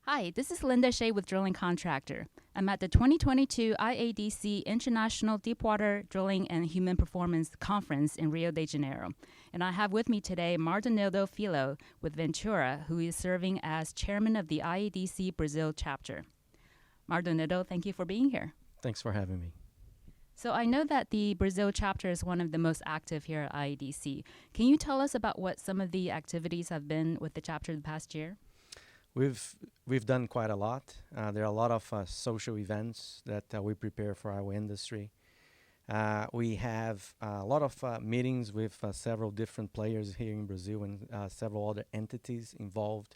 Hi, this is Linda Shea with Drilling Contractor. I'm at the 2022 IADC International Deepwater Drilling and Human Performance Conference in Rio de Janeiro. And I have with me today Mardonildo Filho with Ventura, who is serving as chairman of the IADC Brazil chapter. Mardonildo, thank you for being here. Thanks for having me. So I know that the Brazil chapter is one of the most active here at IADC. Can you tell us about what some of the activities have been with the chapter the past year? We've done quite a lot. There are a lot of social events that we prepare for our industry. We have a lot of meetings with several different players here in Brazil and several other entities involved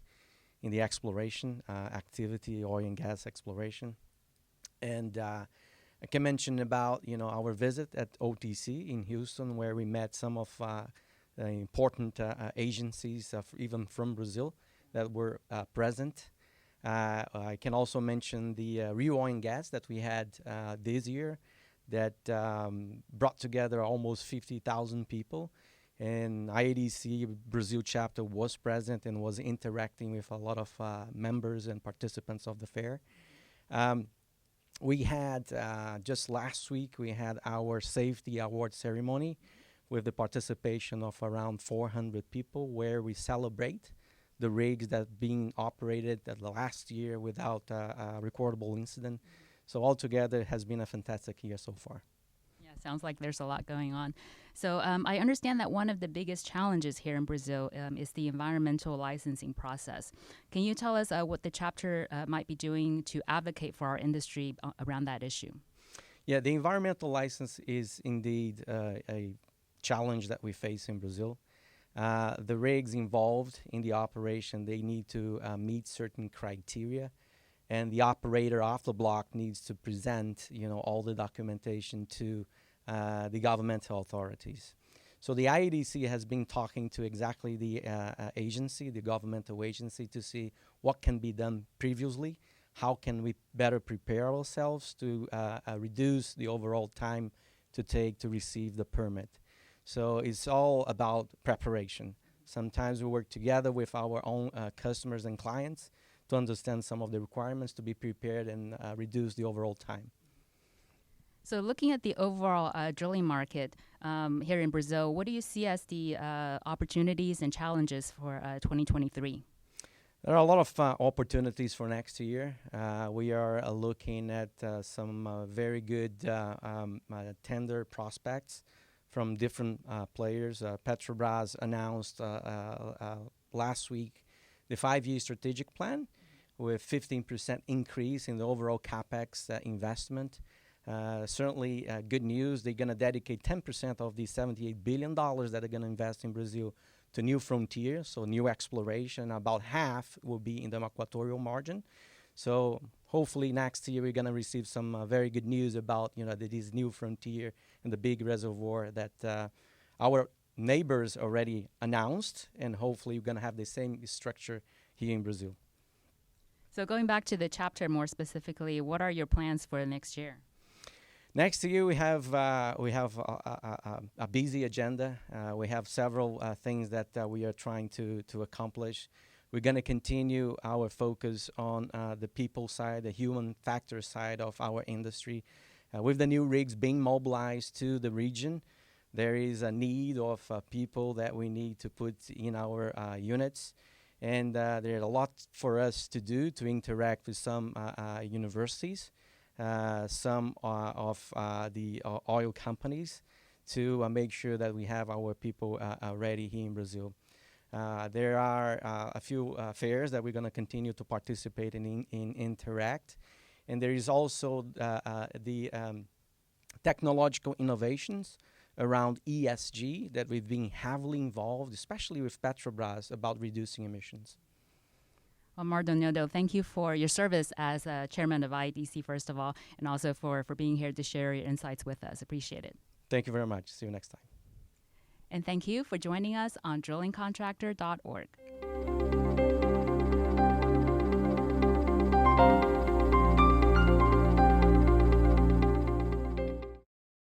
in the exploration activity, oil and gas exploration. And I can mention about our visit at OTC in Houston, where we met some of the important agencies, even from Brazil, that were present. I can also mention the Rio Oil and Gas that we had this year that brought together almost 50,000 people. And IADC Brazil chapter was present and was interacting with a lot of members and participants of the fair. We had, just last week, we had our safety award ceremony with the participation of around 400 people, where we celebrate the rigs that being operated the last year without a recordable incident. So altogether, it has been a fantastic year so far. Yeah, sounds like there's a lot going on. So I understand that one of the biggest challenges here in Brazil is the environmental licensing process. Can you tell us what the chapter might be doing to advocate for our industry around that issue? Yeah, the environmental license is indeed a challenge that we face in Brazil. The rigs involved in the operation, they need to meet certain criteria, and the operator off the block needs to present, all the documentation to the governmental authorities. So the IADC has been talking to exactly the agency, the governmental agency, to see what can be done previously, how can we better prepare ourselves to reduce the overall time to take to receive the permit. So it's all about preparation. Sometimes we work together with our own customers and clients to understand some of the requirements to be prepared and reduce the overall time. So looking at the overall drilling market here in Brazil, what do you see as the opportunities and challenges for 2023? There are a lot of opportunities for next year. We are looking at some very good tender prospects from different players. Petrobras announced last week the 5-year strategic plan with 15% increase in the overall capex investment. Certainly good news. They're going to dedicate 10% of the $78 billion that they're going to invest in Brazil to new frontiers, so new exploration. About half will be in the equatorial margin. So hopefully next year we're going to receive some very good news about this new frontier and the big reservoir that our neighbors already announced, and hopefully we're going to have the same structure here in Brazil. So going back to the chapter more specifically, what are your plans for next year? Next year we have a busy agenda. We have several things that we are trying to accomplish. We're going to continue our focus on the people side, the human factor side of our industry. With the new rigs being mobilized to the region, there is a need of people that we need to put in our units. And there's a lot for us to do to interact with some universities, some of the oil companies, to make sure that we have our people ready here in Brazil. There are a few fairs that we're going to continue to participate in interact. And there is also the technological innovations around ESG that we've been heavily involved, especially with Petrobras, about reducing emissions. Well, Mardonildo, thank you for your service as chairman of IADC, first of all, and also for being here to share your insights with us. Appreciate it. Thank you very much. See you next time. And thank you for joining us on drillingcontractor.org.